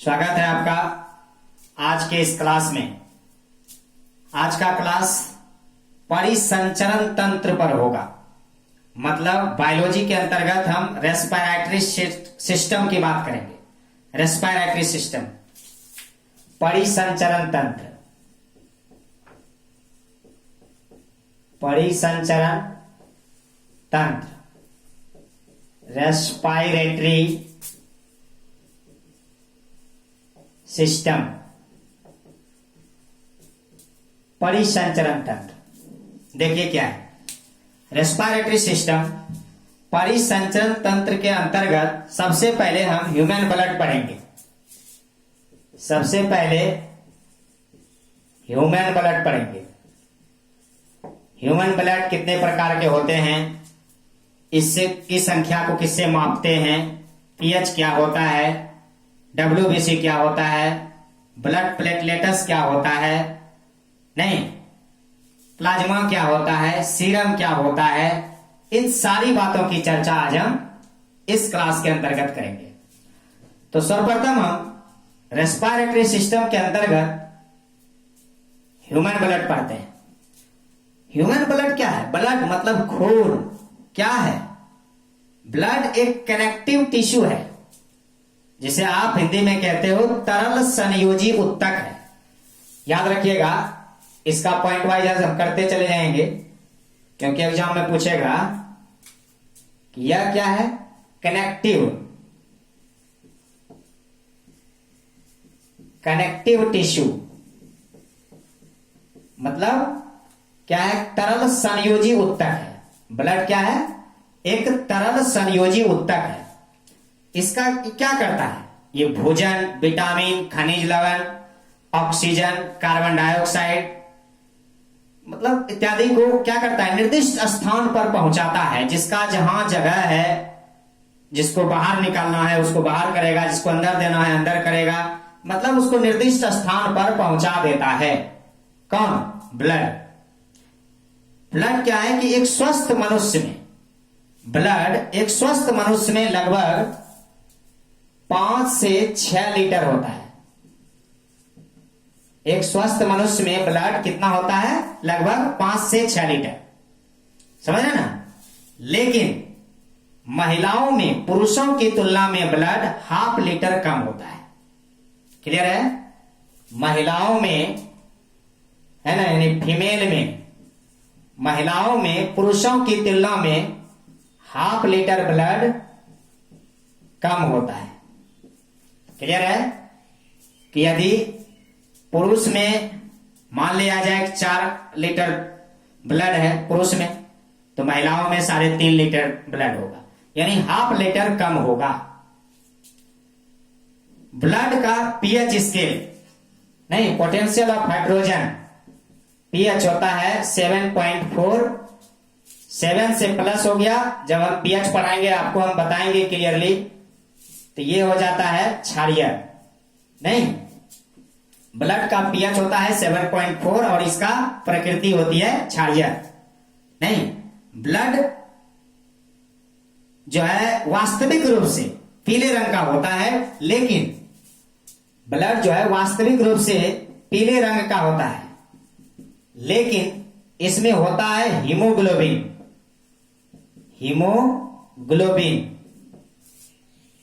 स्वागत है आपका आज के इस क्लास में। आज का क्लास परिसंचरण तंत्र पर होगा। मतलब बायोलॉजी के अंतर्गत हम रेस्पिरेटरी सिस्टम की बात करेंगे। रेस्पिरेटरी सिस्टम, परिसंचरण तंत्र, परिसंचरण तंत्र, रेस्पिरेटरी सिस्टम, परिसंचरण तंत्र। देखिए क्या है रेस्पिरेटरी सिस्टम। परिसंचरण तंत्र के अंतर्गत सबसे पहले हम ह्यूमन ब्लड पढ़ेंगे। सबसे पहले ह्यूमन ब्लड पढ़ेंगे। ह्यूमन ब्लड कितने प्रकार के होते हैं, इससे की संख्या को किससे मापते हैं, पीएच क्या होता है, डब्ल्यूबीसी क्या होता है, ब्लड प्लेटलेट्स क्या होता है, नहीं प्लाज्मा क्या होता है, सीरम क्या होता है, इन सारी बातों की चर्चा आज हम इस क्लास के अंतर्गत करेंगे। तो सर्वप्रथम हम रेस्पिरेटरी सिस्टम के अंतर्गत ह्यूमन ब्लड पढ़ते हैं। ह्यूमन ब्लड क्या है? ब्लड मतलब खून। क्या है? ब्लड एक कनेक्टिव टिश्यू है, जिसे आप हिंदी में कहते हो तरल संयोजी उत्तक है। याद रखिएगा, इसका पॉइंट वाइज हम करते चले जाएंगे, क्योंकि एग्जाम में पूछेगा कि यह क्या है। कनेक्टिव टिश्यू मतलब क्या है? तरल संयोजी उत्तक है। ब्लड क्या है? एक तरल संयोजी उत्तक है। इसका क्या करता है? ये भोजन, विटामिन, खनिज लवण, ऑक्सीजन, कार्बन डाइऑक्साइड मतलब इत्यादि को क्या करता है? निर्दिष्ट स्थान पर पहुंचाता है। जिसका जहां जगह है, जिसको बाहर निकालना है उसको बाहर करेगा, जिसको अंदर देना है अंदर करेगा। मतलब उसको निर्दिष्ट स्थान पर पहुंचा देता है। कौन? ब्लड। ब्लड क्या है कि एक स्वस्थ मनुष्य में, ब्लड एक स्वस्थ मनुष्य में लगभग 5 से 6 लीटर होता है। एक स्वस्थ मनुष्य में ब्लड कितना होता है? लगभग 5 से 6 लीटर। समझ रहे ना? लेकिन महिलाओं में पुरुषों की तुलना में ब्लड ½ लीटर कम होता है। क्लियर है? महिलाओं में है ना, यानी फीमेल में, महिलाओं में पुरुषों की तुलना में ½ लीटर ब्लड कम होता है। क्लियर है? कि यदि पुरुष में मान लिया जाए 4 लीटर ब्लड है पुरुष में, तो महिलाओं में 3.5 लीटर ब्लड होगा, यानी ½ लीटर कम होगा। ब्लड का पीएच स्केल, नहीं पोटेंशियल ऑफ हाइड्रोजन, पीएच होता है 7.4। 7 से प्लस हो गया। जब हम पीएच पढ़ाएंगे आपको हम बताएंगे क्लियरली, तो ये हो जाता है क्षारीय। नहीं, ब्लड का पीएच होता है 7.4 और इसका प्रकृति होती है क्षारीय। नहीं, ब्लड जो है वास्तविक रूप से पीले रंग का होता है, लेकिन ब्लड जो है वास्तविक रूप से पीले रंग का होता है, लेकिन इसमें होता है हीमोग्लोबिन। हीमोग्लोबिन,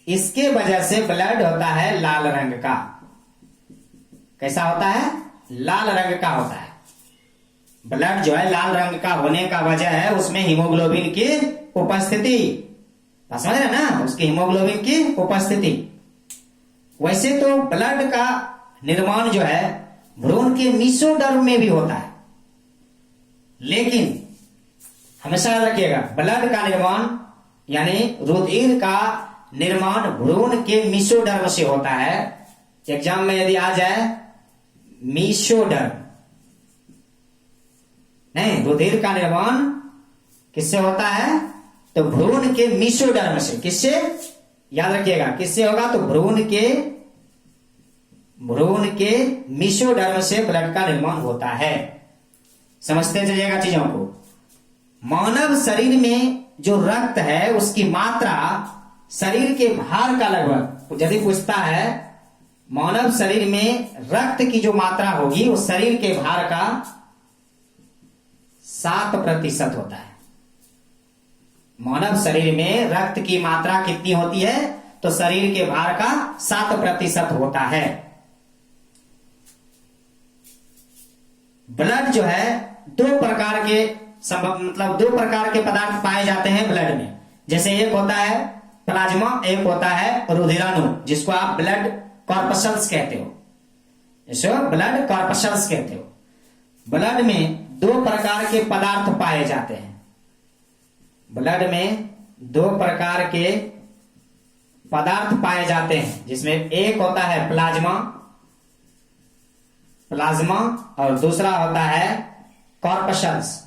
इसके वजह से ब्लड होता है लाल रंग का। कैसा होता है? लाल रंग का होता है। ब्लड जो है लाल रंग का होने का वजह है उसमें हीमोग्लोबिन की उपस्थिति। समझ रहे ना? उसकी हीमोग्लोबिन की उपस्थिति। वैसे तो ब्लड का निर्माण जो है भ्रूण के मीसोडर्म में भी होता है, लेकिन हमेशा याद रखिएगा ब्लड का निर्माण यानी रुधिर का निर्माण भ्रूण के मीसोडर्म से होता है। एग्जाम में यदि आ जाए मीसोडर्म, नहीं रुधिर का निर्माण किससे होता है? तो भ्रूण के मीसोडर्म से। किससे? याद रखिएगा किससे होगा? तो भ्रूण के मीसोडर्म से ब्लड का निर्माण होता है। समझते चलिएगा चीजों को। मानव शरीर में जो रक्त है उसकी मात्रा शरीर के भार का लगभग, यदि पूछता है मानव शरीर में रक्त की जो मात्रा होगी वो शरीर के भार का 7% होता है। मानव शरीर में रक्त की मात्रा कितनी होती है? तो शरीर के भार का 7% होता है। ब्लड जो है दो प्रकार के पदार्थ पाए जाते हैं ब्लड में। जैसे एक होता है प्लाज्मा, एक होता है रुधिराणु, जिसको आप ब्लड कॉर्पसल्स कहते हो। इसको ब्लड कॉर्पसल्स कहते हो। ब्लड में दो प्रकार के पदार्थ पाए जाते हैं। ब्लड में दो प्रकार के पदार्थ पाए जाते हैं, जिसमें एक होता है प्लाज्मा और दूसरा होता है कॉर्पसल्स।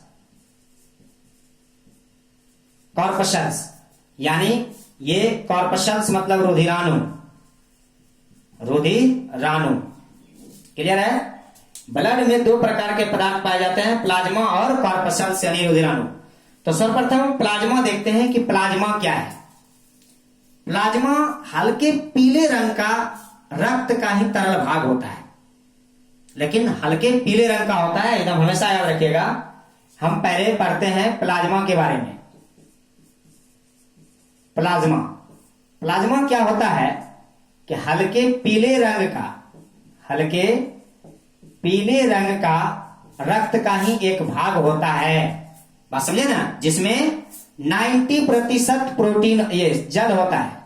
यानी ये कॉर्पसल्स मतलब रुधिराणु। क्लियर है? ब्लड में दो प्रकार के पदार्थ पाए जाते हैं, प्लाज्मा और कॉर्पसल्स यानी रुधिराणु। तो सर्वप्रथम प्लाज्मा देखते हैं कि प्लाज्मा क्या है। प्लाज्मा हल्के पीले रंग का रक्त का ही तरल भाग होता है, लेकिन हल्के पीले रंग का होता है, एकदम हमेशा याद रखिएगा। हम पहले पढ़ते हैं प्लाज्मा के बारे में। प्लाज्मा क्या होता है कि हल्के पीले रंग का रक्त का ही एक भाग होता है, बात समझे ना, जिसमें 90% प्रोटीन ये जल होता है,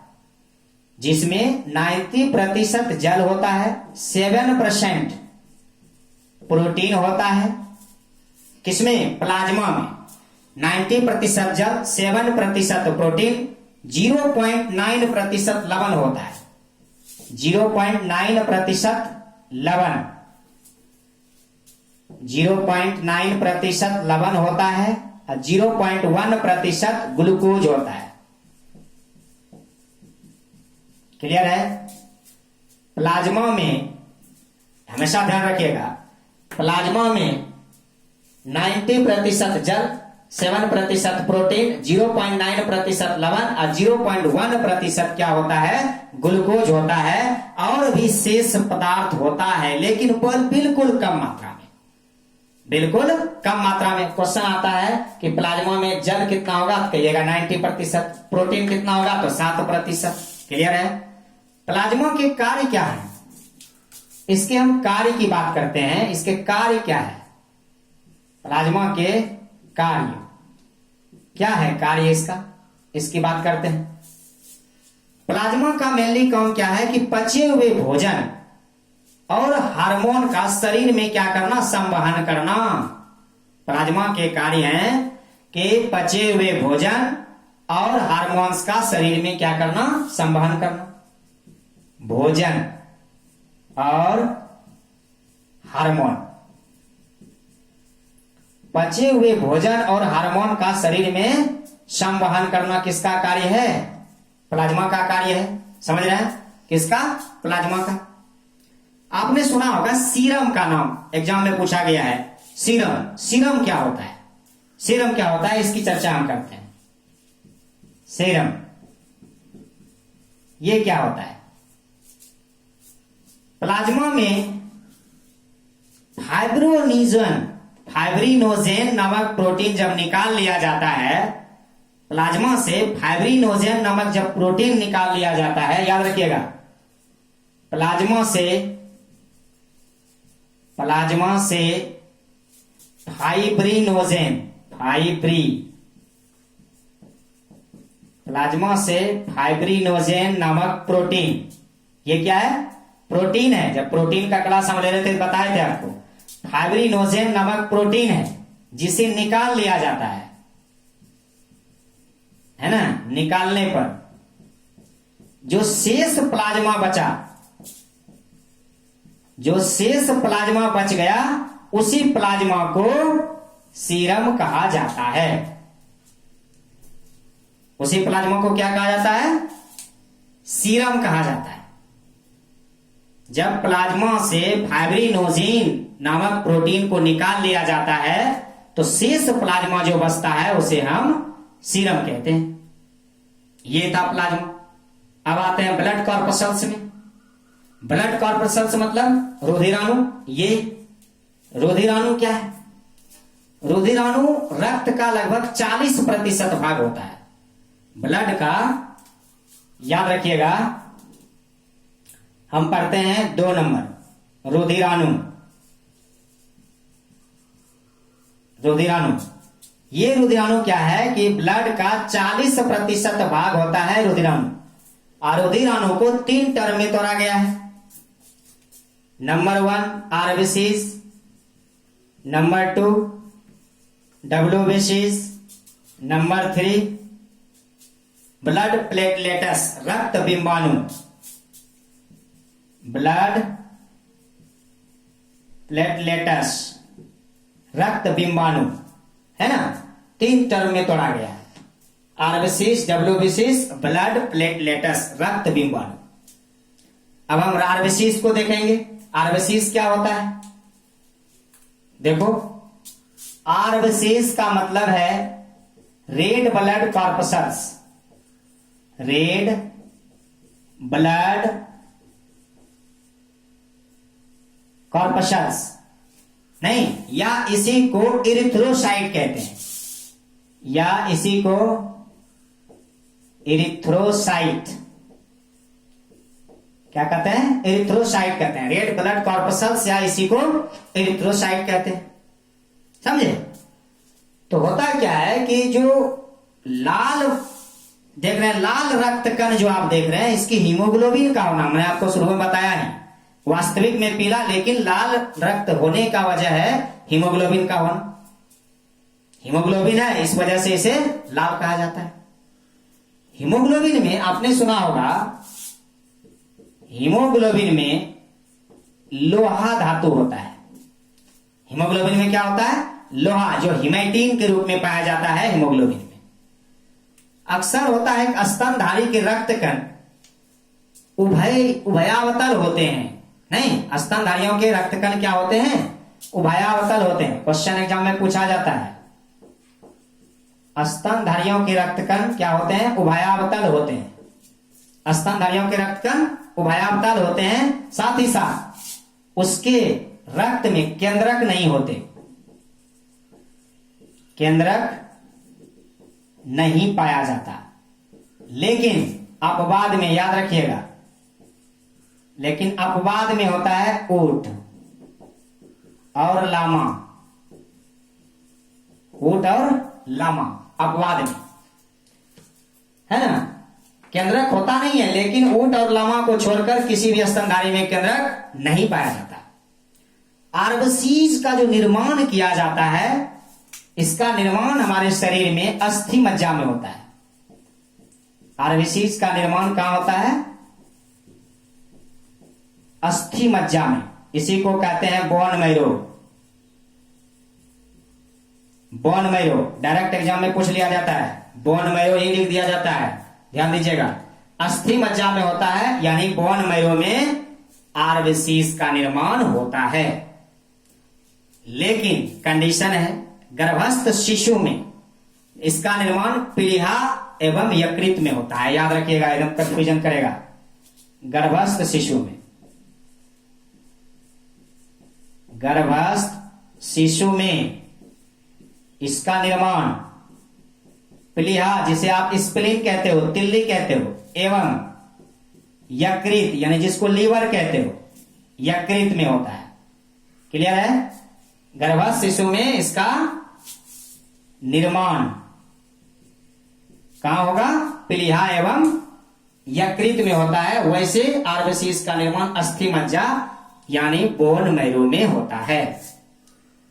जिसमें 90% जल होता है, 7% प्रोटीन होता है। किसमें? प्लाज्मा में 90% जल, 7% प्रोटीन, 0.9% लवण होता है। 0.9% लवण, 0.9% लवण होता है और 0.1% ग्लूकोज होता है। क्लियर है? प्लाज्मा में हमेशा ध्यान रखिएगा, प्लाज्मा में 90% जल, 7% प्रोटीन, 0.9% लवण और 0.1% क्या होता है? ग्लूकोज होता है। और भी शेष पदार्थ होता है, लेकिन बिल्कुल कम मात्रा में। क्वेश्चन आता है कि प्लाज्मा में जल कितना होगा, तो कहिएगा 90%। प्रोटीन कितना होगा, तो 7%। क्लियर है? प्लाज्मा के कार्य क्या है? इसके हम कार्य की बात करते हैं। इसके कार्य क्या है? प्लाज्मा के कार्य क्या है? कार्य इसकी बात करते हैं। प्लाज्मा का मेनली काम क्या है कि पचे हुए भोजन और हार्मोन का शरीर में क्या करना? संवहन करना। प्लाज्मा के कार्य हैं कि पचे हुए भोजन और हार्मोन्स का शरीर में क्या करना? संवहन करना। भोजन और हार्मोन, पचे हुए भोजन और हार्मोन का शरीर में संवहन करना किसका कार्य है? प्लाज्मा का कार्य है। समझ रहे हैं? किसका? प्लाज्मा का। आपने सुना होगा सीरम का नाम, एग्जाम में पूछा गया है। सीरम क्या होता है? सीरम क्या होता है, इसकी चर्चा हम करते हैं। सीरम ये क्या होता है? प्लाज्मा में फाइब्रिनोजेन नामक प्रोटीन जब निकाल लिया जाता है, प्लाज्मा से फाइब्रिनोजेन नामक जब प्रोटीन निकाल लिया जाता है, याद रखिएगा, प्लाज्मा से फाइब्रिनोजेन नामक प्रोटीन, ये क्या है? प्रोटीन है। जब प्रोटीन का क्लास हम ले रहे थे बताए थे आपको, फाइब्रिनोजेन नामक प्रोटीन है जिसे निकाल लिया जाता है ना। निकालने पर जो शेष प्लाज्मा बच गया, उसी प्लाज्मा को सीरम कहा जाता है। उसी प्लाज्मा को क्या कहा जाता है? सीरम कहा जाता है। जब प्लाज्मा से फाइब्रिनोजेन नामक प्रोटीन को निकाल लिया जाता है, तो शेष प्लाज्मा जो बचता है उसे हम सीरम कहते हैं। ये था प्लाज्मा। अब आते हैं ब्लड कॉर्पसल्स में। ब्लड कॉर्पस्कल्स मतलब रुधिराणु। ये रुधिराणु क्या है? रुधिराणु रक्त का लगभग 40% भाग होता है। ब्लड का याद रखिएगा, हम पढ़ते हैं 2 नंबर रुधिराणु। रुधिराणु, ये रुधिराणु क्या है कि ब्लड का 40% भाग होता है रुधिराणु, और रुधिराणु को 3 टर्म में तोड़ा गया है। नंबर 1 आरबीसीज, नंबर 2 डब्ल्यूबीसीज, नंबर 3 ब्लड प्लेटलेट्स रक्त बिंबाणु। ब्लड प्लेटलेट्स रक्त बिंबाणु है ना, 3 टर्म में तोड़ा गया है। आरबीसीज, डब्ल्यूबीसीज, ब्लड प्लेटलेट्स रक्त बिंबाणु। अब हम आरबीसीज को देखेंगे। आरबीसीज क्या होता है? देखो, आरबीसीज का मतलब है रेड ब्लड कॉर्पस्कल्स। रेड ब्लड कॉर्पस्कल्स नहीं, या इसी को इरिथ्रोसाइट कहते हैं, या इसी को इरिथ्रोसाइट क्या कहते हैं? इरिथ्रोसाइट कहते हैं। रेड ब्लड कॉर्पस्कल्स या इसी को इरिथ्रोसाइट कहते हैं। समझे? तो होता क्या है कि जो लाल देख रहे हैं, लाल रक्त कण जो आप देख रहे हैं, इसकी हीमोग्लोबिन का होना मैंने आपको शुरू में बताया है। वास्तविक में पीला, लेकिन लाल रक्त होने का वजह है हीमोग्लोबिन का होना। हीमोग्लोबिन है, इस वजह से इसे लाल कहा जाता है। हीमोग्लोबिन में आपने सुना होगा, हीमोग्लोबिन में लोहा धातु होता है। हीमोग्लोबिन में क्या होता है? लोहा, जो हिमैटिन के रूप में पाया जाता है हीमोग्लोबिन में। अक्सर होता है कि स्तनधारी के रक्त कण उभयावतल होते हैं। नहीं, स्तनधारियों के रक्त कण क्या होते हैं? उभयावतल होते हैं। क्वेश्चन एग्जाम में पूछा जाता है, स्तनधारियों के रक्त कण क्या होते हैं? उभयावतल होते हैं। स्तनधारियों के रक्त कण उभयावतल होते हैं, साथ ही साथ उसके रक्त में केंद्रक नहीं होते। केंद्रक नहीं पाया जाता, लेकिन अपवाद में याद रखिएगा, लेकिन अपवाद में होता है ऊंट और लामा। ऊंट और लामा अपवाद में है ना। केंद्रक होता नहीं है, लेकिन ऊंट और लामा को छोड़कर किसी भी स्तनधारी में केंद्रक नहीं पाया जाता। आरबीसीज का जो निर्माण किया जाता है, इसका निर्माण हमारे शरीर में अस्थि मज्जा में होता है। आरबीसीज का निर्माण कहां होता है? अस्थि मज्जा में। इसी को कहते हैं bone marrow. Bone marrow direct exam में पूछ लिया जाता है, बोन मैरो ही लिख दिया जाता है। ध्यान दीजिएगा, अस्थि मज्जा में होता है, यानी बोन मैरो में आरबीसीज का निर्माण होता है। लेकिन कंडीशन है, गर्भस्थ शिशु में इसका निर्माण पीलिहा एवं यकृत में होता है। याद रखिएगा, एकदम कंफ्यूजन करेगा। गर्भस्थ शिशु में, गर्भस्थ शिशु में इसका निर्माण पीलिहा, जिसे आप स्प्लीन कहते हो, तिल्ली कहते हो, एवं यकृत यानी जिसको लीवर कहते हो, यकृत में होता है। क्लियर है? गर्भस्थ शिशु में इसका निर्माण कहां होगा? पीलिहा एवं यकृत में होता है। वैसे आरबीसीज का निर्माण अस्थि मज्जा यानी बोन मैरो में होता है।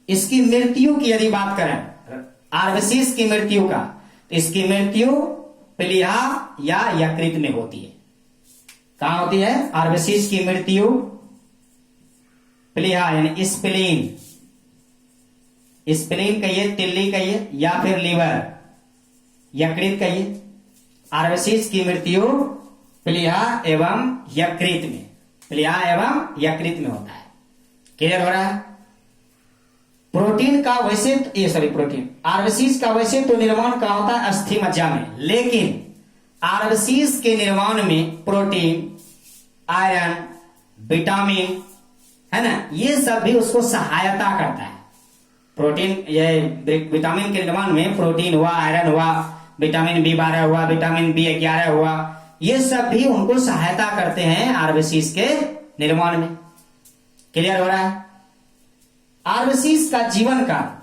इसकी मृत्यु की यदि बात करें, आरबीसीज की मृत्यु का, तो इसकी मृत्यु पीलिहा या यकृत में होती है। कहां होती है आरबीसीज की मृत्यु? पीलिहा यानी स्प्लीन, स्प्लीन कहिए, तिल्ली कहिए, या फिर लीवर, यकृत कहिए। आरबीसीज की मृत्यु पीलिहा एवं यकृत में, पीलिहा एवं यकृत में होता है। क्लियर हो रहा है? प्रोटीन का वैसे प्रोटीन आरबीसीज का वैसे तो निर्माण का होता है अस्थि मज्जा में, लेकिन आरबीसीज के निर्माण में प्रोटीन, आयरन, विटामिन, है ना, ये सब भी उसको सहायता करता है। प्रोटीन, ये विटामिन के निर्माण में प्रोटीन हुआ, आयरन हुआ, विटामिन B12 हुआ, विटामिन B11 हुआ, ये सब भी उनको सहायता करते हैं आरबीसीज के निर्माण में। क्लियर हो रहा है? आरबीसीज का जीवन काल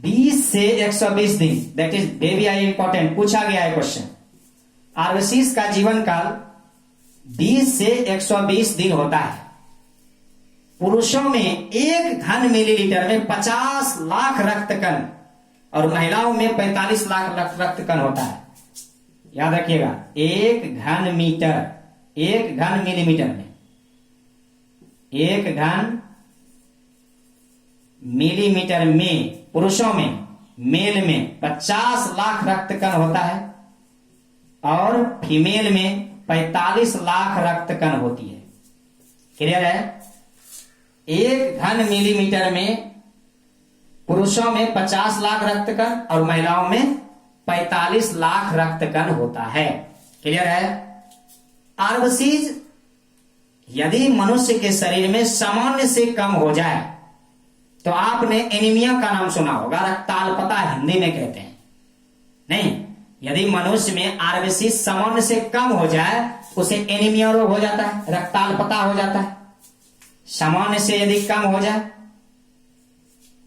20 से 120 दिन, दैट इज वेरी इंपॉर्टेंट, पूछा गया है क्वेश्चन। आरबीसीज का जीवन काल 20 से 120 दिन होता है। पुरुषों में 1 घन मिलीलीटर में 50 लाख रक्त कण और महिलाओं में 45 लाख रक्त कण होता है। याद रखिएगा, 1 घन मिलीमीटर में, 1 घन मिलीमीटर में पुरुषों में, मेल में 50 लाख रक्त कण होता है और फीमेल में 45 लाख रक्त कण होती है। क्लियर है? 1 घन मिलीमीटर में पुरुषों में 50 लाख रक्त कण और महिलाओं में 45 लाख रक्त कण होता है। क्लियर है? आरबीसीज यदि मनुष्य के शरीर में सामान्य से कम हो जाए तो आपने एनीमिया का नाम सुना होगा, रक्ताल्पता हिंदी में कहते हैं। नहीं, यदि मनुष्य में आरबीसी सामान्य से कम हो जाए उसे एनीमिया रोग हो जाता है, रक्ताल्पता हो जाता है। सामान्य से यदि कम हो जाए,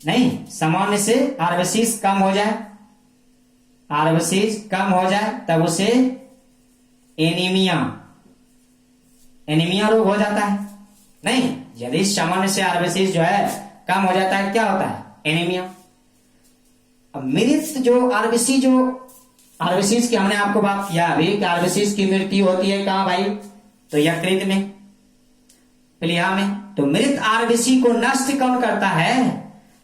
नहीं, सामान्य से आरबीसी कम हो जाए, आरबीसी कम हो जाए तब उसे एनीमिया रोग हो जाता है। नहीं, यदि सामान्य से आरबीसी जो है कम हो जाता है, क्या होता है? एनीमिया। अब मृत जो आरबीसी की हमने आपको बात किया अभी कि आरबीसी की मृत्यु होती है कहां भाई? तो यकृत में, प्लीहा में। तो मृत आरबीसी को नष्ट कौन करता है?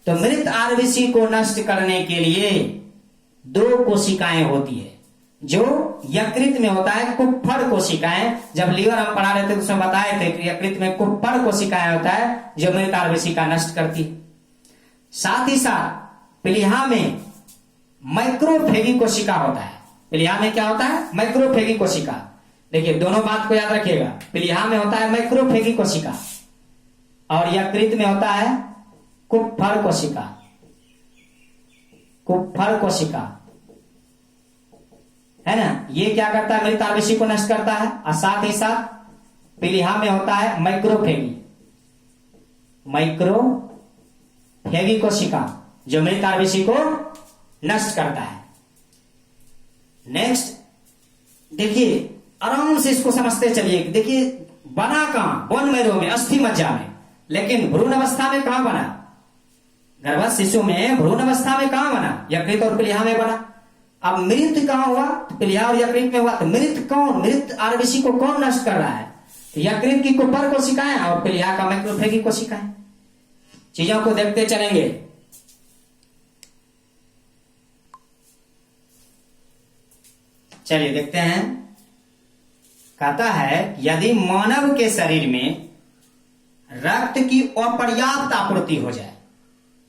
तो मृत आरबीसी को नष्ट करने के लिए 2 कोशिकाएं होती है जो यकृत में होता है, कुप्फड़ कोशिकाएं। जब लीवर हम पढ़ा रहे थे तो उसमें बताए थे कि यकृत में कुप्फड़ कोशिकाएं होता है जो मृत आरबीसी का नष्ट करती है। साथ ही साथ प्लीहा में माइक्रोफेगी कोशिका होता है। प्लीहा में क्या होता है? माइक्रोफेगी कोशिका। देखिए, दोनों बात को याद रखिएगा, प्लीहा में होता है माइक्रोफेगी कोशिका और यकृत में होता है कुप्फड़ कोशिका। कुप्फड़ कोशिका है ना, ये क्या करता है? मृत आरबीसी को नष्ट करता है। और साथ ही साथ प्लीहा में होता है माइक्रोफेगी कोशिका जो मृत आरबीसी को नष्ट करता है। नेक्स्ट देखिए, आराम से इसको समझते चलिए। देखिए, बना कहां? बोन मैरो में, अस्थि मज्जा में, लेकिन भ्रूण अवस्था में कहां बना? गर्भस्थ शिशु में भ्रूण अवस्था में कहां बना? यकृत और प्लीहा में बना। अब मृत कहां हुआ? तो प्लीहा और यकृत में हुआ। तो मृत कौन? मृत आरबीसी को कौन नष्ट कर रहा है? तो यकृत की कुप्फड़ कोशिकाएं और प्लीहा का माइक्रोफेगी कोशिकाएं। चीजों को देखते चलेंगे। चलिए देखते हैं। कहता है यदि मानव के शरीर में रक्त की अपर्याप्त आपूर्ति हो जाए,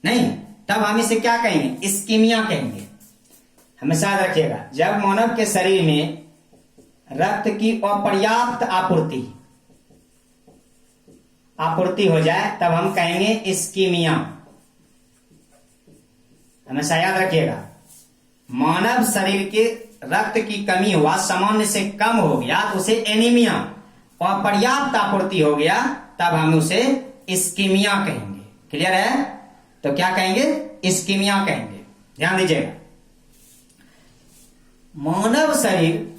नहीं, तब हम इसे क्या कहेंगे? इस्कीमिया कहेंगे। हमेशा याद रखिएगा, जब मानव के शरीर में रक्त की अपर्याप्त आपूर्ति हो जाए तब हम कहेंगे इस्कीमिया। हमेशा याद रखिएगा, मानव शरीर के रक्त की कमी हुआ, सामान्य से कम हो गया तो उसे एनीमिया, अपर्याप्त आपूर्ति हो गया तब हम उसे इस्कीमिया कहेंगे। क्लियर है? तो क्या कहेंगे? इस्कीमिया कहेंगे। ध्यान दीजिएगा, मानव शरीर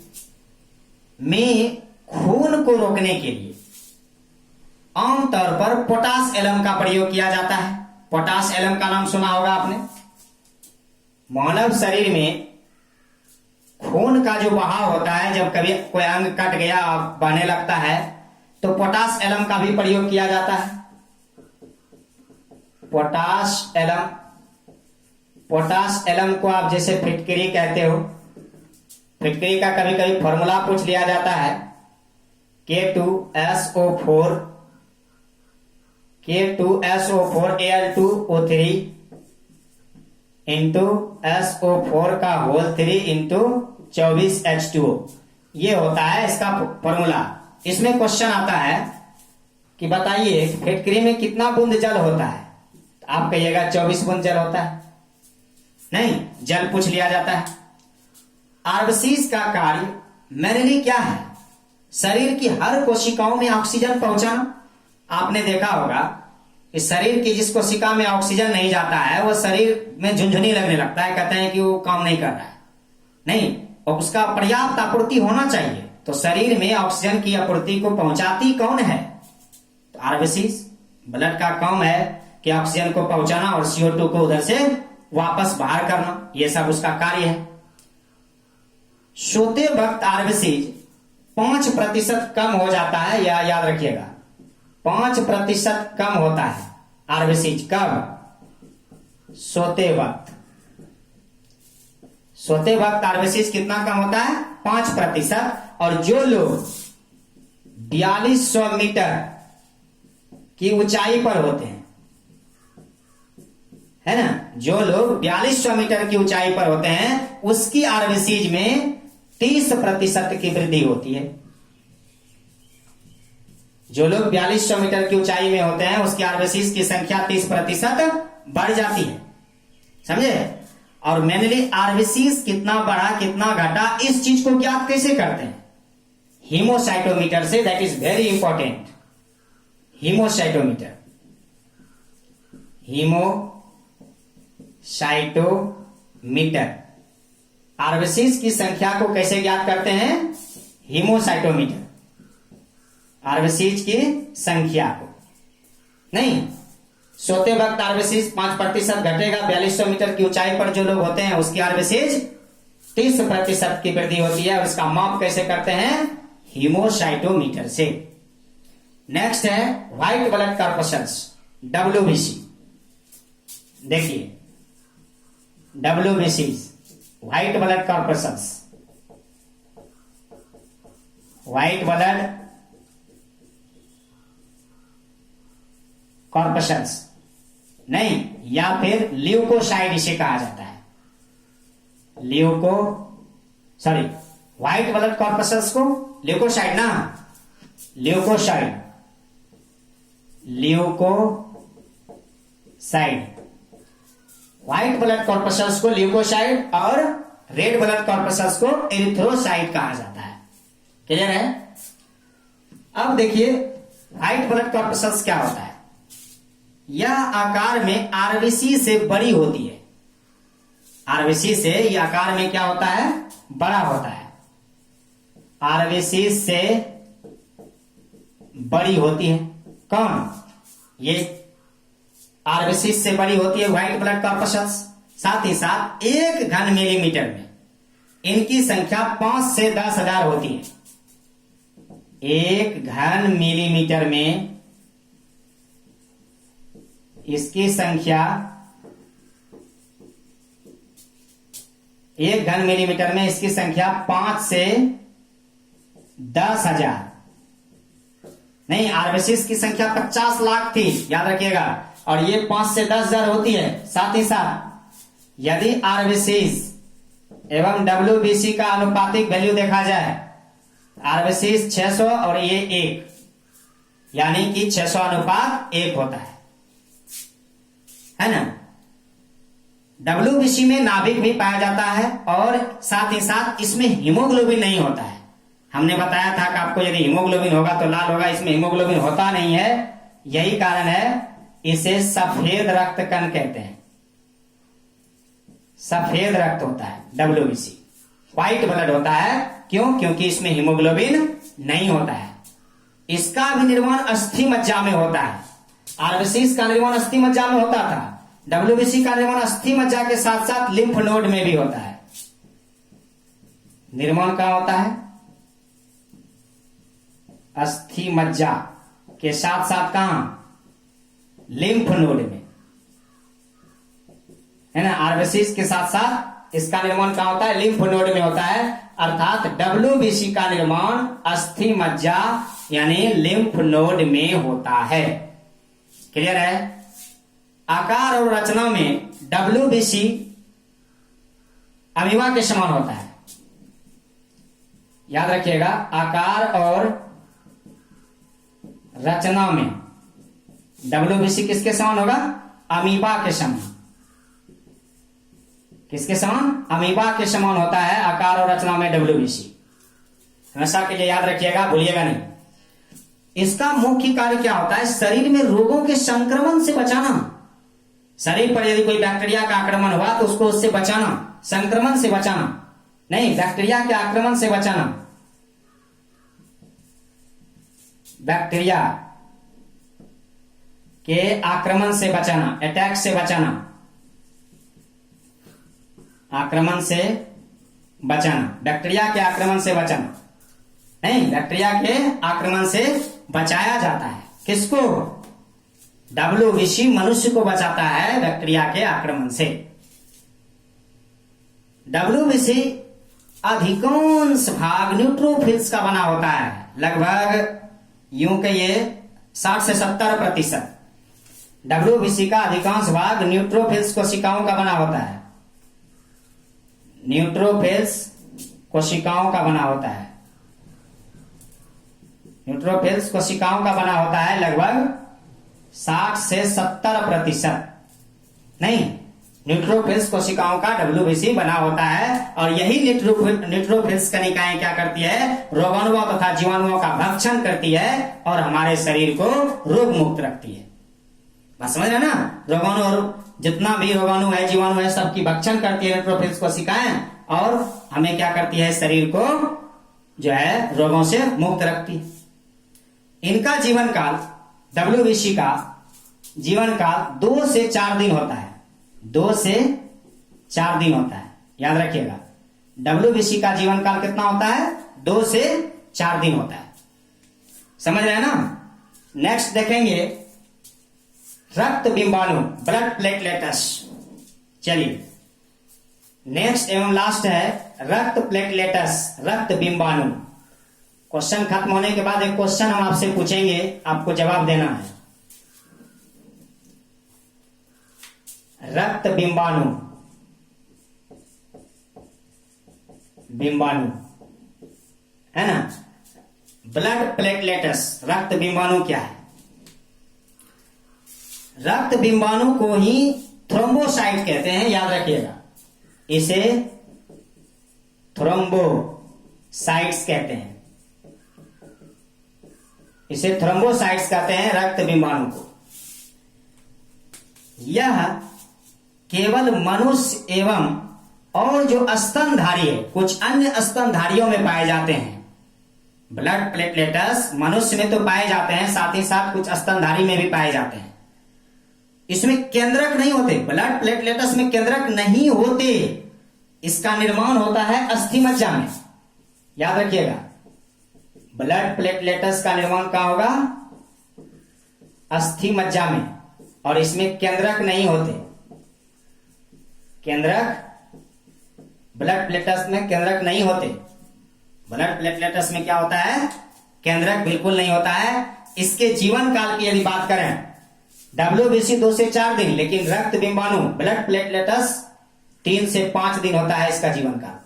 में खून को रोकने के लिए आमतौर पर पोटास एलम का प्रयोग किया जाता है। पोटास एलम का नाम सुना होगा आपने। मानव शरीर में खून का जो बहाव होता है, जब कभी कोई अंग कट गया बहने लगता है तो पोटास एलम का भी प्रयोग किया जाता है। पोटास एलम को आप जैसे फिटकरी कहते हो, फिटकरी का कभी कभी फॉर्मूला पूछ लिया जाता है, K2SO4 इंटू SO4 का होल 3 इंटू 24H2O, ये होता है इसका फॉर्मूला। इसमें क्वेश्चन आता है कि बताइए फिटकरी में कितना बूंद जल होता है? तो आप कहिएगा 24 बूंद जल होता है। नहीं, जल पूछ लिया जाता है। आरबीसीज का कार्य मेनली क्या है? शरीर की हर कोशिकाओं में ऑक्सीजन पहुंचाना। आपने देखा होगा कि शरीर की जिस कोशिका में ऑक्सीजन नहीं जाता है वो शरीर में झुनझुनी लगने लगता है, कहते हैं कि वो काम नहीं कर रहा है। नहीं, और उसका पर्याप्त आपूर्ति होना चाहिए। तो शरीर में ऑक्सीजन की आपूर्ति को पहुंचाती कौन है? तो आरबीसीज। ब्लड का काम है कि ऑक्सीजन को पहुंचाना और CO2 को उधर से वापस बाहर करना, ये सब उसका कार्य है। सोते वक्त आरबीसीज 5% कम हो जाता है, या याद रखिएगा 5% कम होता है आरबीसीज। कब? सोते वक्त। सोते वक्त आरबीसीज कितना कम होता है? 5%। और जो लोग 4200 मीटर की ऊंचाई पर होते हैं, है ना, जो लोग 4200 मीटर की ऊंचाई पर होते हैं उसकी आरबीसीज में 30% की वृद्धि होती है। जो लोग 4200 मीटर की ऊंचाई में होते हैं उसकी आरबीसीज की संख्या 30% बढ़ जाती है, समझे? और मेनली आरबीसीज कितना बढ़ा कितना घटा इस चीज को ज्ञात कैसे करते हैं? हीमोसाइटोमीटर से। That is very important. Haemocytometer, haemocytometer. RBCs की संख्या को कैसे ज्ञात करते हैं? हीमोसाइटोमीटर। आरबीसीज की संख्या को नहीं, सोते वक्त आरबीसीज 5% घटेगा। 4200 मीटर की ऊंचाई पर जो लोग होते हैं उसकी आरबीसीज 30% की वृद्धि होती है। और इसका माप कैसे करते हैं? हीमोसाइटोमीटर से। नेक्स्ट है व्हाइट ब्लड कॉर्पसल्स, WBC। देखिए WBC, white blood corpuscles, white blood corpuscles नहीं, या फिर ल्यूकोसाइड इसे कहा जाता है। व्हाइट ब्लड कॉर्पसल्स को ल्यूकोसाइड ना, ल्यूकोसाइड व्हाइट ब्लड कॉर्पसल्स को ल्यूकोसाइड और रेड ब्लड कॉर्पसल्स को एरिथ्रोसाइड कहा जाता है। क्लियर है? अब देखिए व्हाइट ब्लड कॉर्पसल्स क्या होता है। यह आकार में आरबीसी से बड़ी होती है। आरबीसी से यह आकार में क्या होता है? बड़ा होता है। आरबीसी से बड़ी होती है। कौन? ये आरबीसी से बड़ी होती है व्हाइट ब्लड कॉर्पसल्स। साथ ही साथ 1 घन मिलीमीटर में इनकी संख्या 5 से 10,000 होती है। 1 घन मिलीमीटर में इसकी संख्या, 1 घन मिलीमीटर में इसकी संख्या 5 से 10,000 नहीं, आरबीसीज की संख्या 50 लाख थी, याद रखिएगा, और ये 5 से 10,000 होती है। साथ ही साथ यदि आरबीसीज एवं WBC का अनुपातिक वैल्यू देखा जाए, आरबीसीज 600 और ये 1, यानी कि 600 अनुपात 1 होता है ना। WBC में नाभिक भी पाया जाता है और साथ ही साथ इसमें हीमोग्लोबिन नहीं होता है। हमने बताया था कि आपको यदि हीमोग्लोबिन होगा तो लाल होगा, इसमें हीमोग्लोबिन होता नहीं है। यही कारण है इसे सफेद रक्त कण कहते हैं। सफेद रक्त होता है WBC, व्हाइट ब्लड होता है। क्यों? क्योंकि इसमें हीमोग्लोबिन नहीं होता है। इसका भी निर्माण अस्थि मज्जा में होता है। आरबीसी का निर्माण अस्थि मज्जा में होता था। WBC का निर्माण अस्थि मज्जा के साथ साथ लिम्फ नोड में भी होता है। निर्माण कहां होता है? अस्थि मज्जा के साथ साथ कहां? लिम्फ नोड में, है ना। आरबीसी के साथ साथ इसका निर्माण कहां होता है? लिम्फ नोड में होता है। अर्थात WBC का निर्माण अस्थि मज्जा यानी लिम्फ नोड में होता है। क्लियर है? आकार और रचना में WBC अमीबा के समान होता है। याद रखिएगा, आकार और रचना में WBC किसके समान होगा? अमीबा के समान। किसके समान? अमीबा के समान होता है आकार और रचना में WBC। हमेशा के लिए याद रखिएगा, भूलिएगा नहीं। इसका मुख्य कार्य क्या होता है? शरीर में रोगों के संक्रमण से बचाना। शरीर पर यदि कोई बैक्टीरिया का आक्रमण हुआ तो उसको उससे बचाना, संक्रमण से बचाना, नहीं बैक्टीरिया के आक्रमण से बचाना, बैक्टीरिया के आक्रमण से बचाना, अटैक से बचाना, आक्रमण से बचाना, बैक्टीरिया के आक्रमण से बचाना, नहीं बैक्टीरिया के आक्रमण से बचाया जाता है। किसको? WBC मनुष्य को बचाता है बैक्टीरिया के आक्रमण से। WBC अधिकांश भाग न्यूट्रोफिल्स का बना होता है, लगभग यूं के ये 60 से 70%। WBC का अधिकांश भाग न्यूट्रोफिल्स कोशिकाओं का बना होता है, न्यूट्रोफिल्स कोशिकाओं का बना होता है, न्यूट्रोफिल्स कोशिकाओं का बना होता है लगभग 60 से 70%। नहीं, न्यूट्रोफिल्स कोशिकाओं का WBC बना होता है और यही न्यूट्रोफिल्स कणिकाएं क्या करती है? रोगाणुओं तथा जीवाणुओं का भक्षण करती है और हमारे शरीर को रोग मुक्त रखती है। बस समझ रहे ना? रोगाणु और जितना भी रोगाणु है, जीवाणु है, सबकी भक्षण करती है न्यूट्रोफिल्स कोशिकाएं और हमें क्या करती है? शरीर को जो है रोगों से मुक्त रखती है। इनका जीवन काल, WBC का जीवन काल 2 से 4 दिन होता है, 2 से 4 दिन होता है, याद रखिएगा। WBC का जीवन काल कितना होता है? 2 से 4 दिन होता है। समझ रहे हैं ना? नेक्स्ट देखेंगे रक्त बिंबाणु, ब्लड प्लेटलेट्स। चलिए नेक्स्ट एवं लास्ट है रक्त प्लेटलेट्स, रक्त बिंबाणु। क्वेश्चन खत्म होने के बाद एक क्वेश्चन हम आपसे पूछेंगे, आपको जवाब देना है। रक्त बिंबाणु, बिंबाणु है ना? ब्लड प्लेटलेट्स, रक्त बिंबाणु क्या है? रक्त बिंबाणु को ही थ्रोम्बोसाइट कहते हैं, याद रखिएगा। इसे थ्रोम्बोसाइट्स कहते हैं, इसे थ्रोम्बोसाइट्स कहते हैं रक्त बिंबाणु को। यह केवल मनुष्य एवं और जो स्तनधारी है, कुछ अन्य स्तनधारियों में पाए जाते हैं। ब्लड प्लेटलेट्स मनुष्य में तो पाए जाते हैं, साथ ही साथ कुछ स्तनधारी में भी पाए जाते हैं। इसमें केंद्रक नहीं होते, ब्लड प्लेटलेट्स में केंद्रक नहीं होते। इसका निर्माण होता है अस्थि मज्जा में, याद रखिएगा। ब्लड प्लेटलेट्स का निर्माण कहां होगा? अस्थि मज्जा में, और इसमें केंद्रक नहीं होते। केंद्रक ब्लड प्लेटलेट्स में केंद्रक नहीं होते। ब्लड प्लेटलेट्स में क्या होता है? केंद्रक बिल्कुल नहीं होता है। इसके जीवन काल की यदि बात करें, WBC 2 से 4 दिन, लेकिन रक्त बिंबाणु ब्लड प्लेटलेट्स 3 से 5 दिन होता है इसका जीवन काल,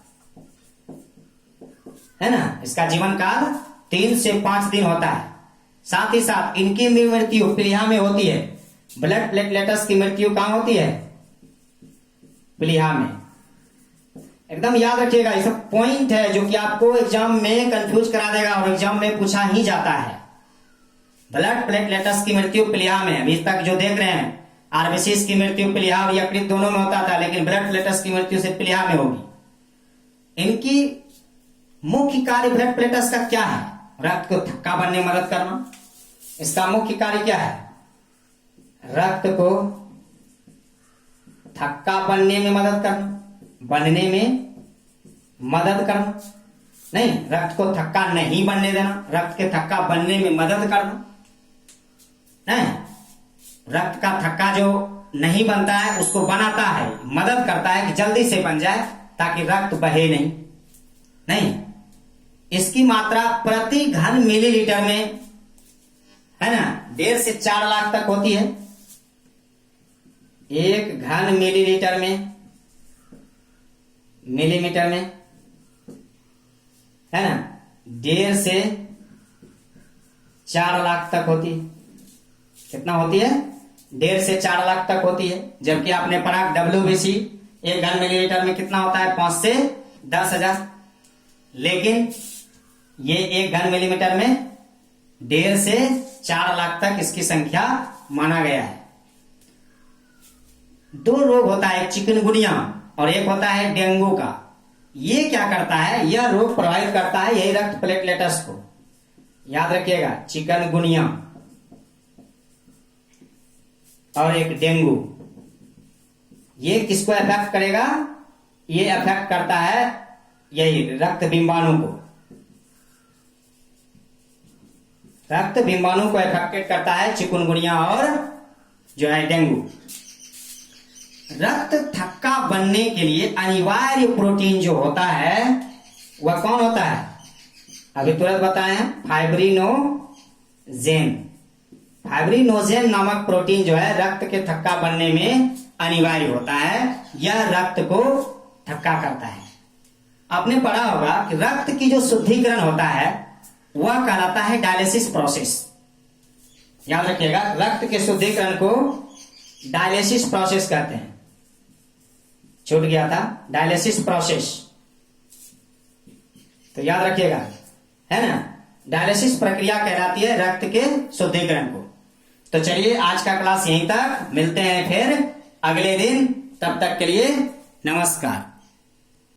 है ना? इसका जीवन काल 3 से 5 दिन होता है। साथ ही साथ इनकी भी मृत्यु प्लीहा में होती है। ब्लड प्लेटलेट्स की मृत्यु कहां होती है? प्लीहा में। एकदम याद रखिएगा, ये सब पॉइंट है जो कि आपको एग्जाम में कंफ्यूज करा देगा और एग्जाम में पूछा ही जाता है। ब्लड प्लेटलेट्स की मृत्यु प्लीहा में, अभी तक जो देख रहे हैं आरबीसीज की मृत्यु प्लीहा और यकृत दोनों में होता था, लेकिन ब्लड प्लेटलेट्स की मृत्यु से प्लीहा में होगी। इनकी मुख्य कार्य ब्लड प्लेटलेट्स का क्या है? रक्त को थक्का बनने में मदद करना। इसका मुख्य कार्य क्या है? रक्त को थक्का बनने में मदद करना, बनने में मदद करना, नहीं रक्त को थक्का नहीं बनने देना, रक्त के थक्का बनने में मदद करना। नहीं, रक्त का थक्का जो नहीं बनता है उसको बनाता है, मदद करता है कि जल्दी से बन जाए ताकि रक्त बहे नहीं। इसकी मात्रा प्रति घन मिलीलीटर में, है ना, 1.5 से 4 लाख तक होती है। 1 घन मिलीलीटर में, मिलीमीटर में, है ना, 1.5 से 4 लाख तक होती है। कितना होती है? 1.5 से 4 लाख तक होती है। जबकि आपने पढ़ा WBC 1 घन मिलीलीटर में कितना होता है? 5 से 10,000। लेकिन ये 1 घन मिलीमीटर में 1.5 से 4 लाख तक इसकी संख्या माना गया है। 2 रोग होता है, एक चिकनगुनिया और एक होता है डेंगू का। ये क्या करता है? यह रोग प्रभावित करता है यही रक्त प्लेटलेट्स को। याद रखिएगा, चिकनगुनिया और एक डेंगू। ये किसको अफेक्ट करेगा? ये अफेक्ट करता है यही रक्त बिंबाणु को। रक्त बिंबाणु को अफेक्टेड करता है चिकनगुनिया और जो है डेंगू। रक्त थक्का बनने के लिए अनिवार्य प्रोटीन जो होता है वह कौन होता है? अभी तुरंत बताए हैं, फाइब्रिनोजेन। फाइब्रिनोजेन नामक प्रोटीन जो है रक्त के थक्का बनने में अनिवार्य होता है। यह रक्त को थक्का करता है। आपने पढ़ा होगा कि रक्त की जो शुद्धिकरण होता है वह कहलाता है डायलिसिस प्रोसेस। याद रखिएगा, रक्त के शुद्धिकरण को डायलिसिस प्रोसेस कहते हैं। छूट गया था, डायलिसिस प्रोसेस, तो याद रखिएगा, है ना। डायलिसिस प्रक्रिया कहलाती है रक्त के शुद्धिकरण को। तो चलिए आज का क्लास यहीं तक, मिलते हैं फिर अगले दिन। तब तक के लिए नमस्कार।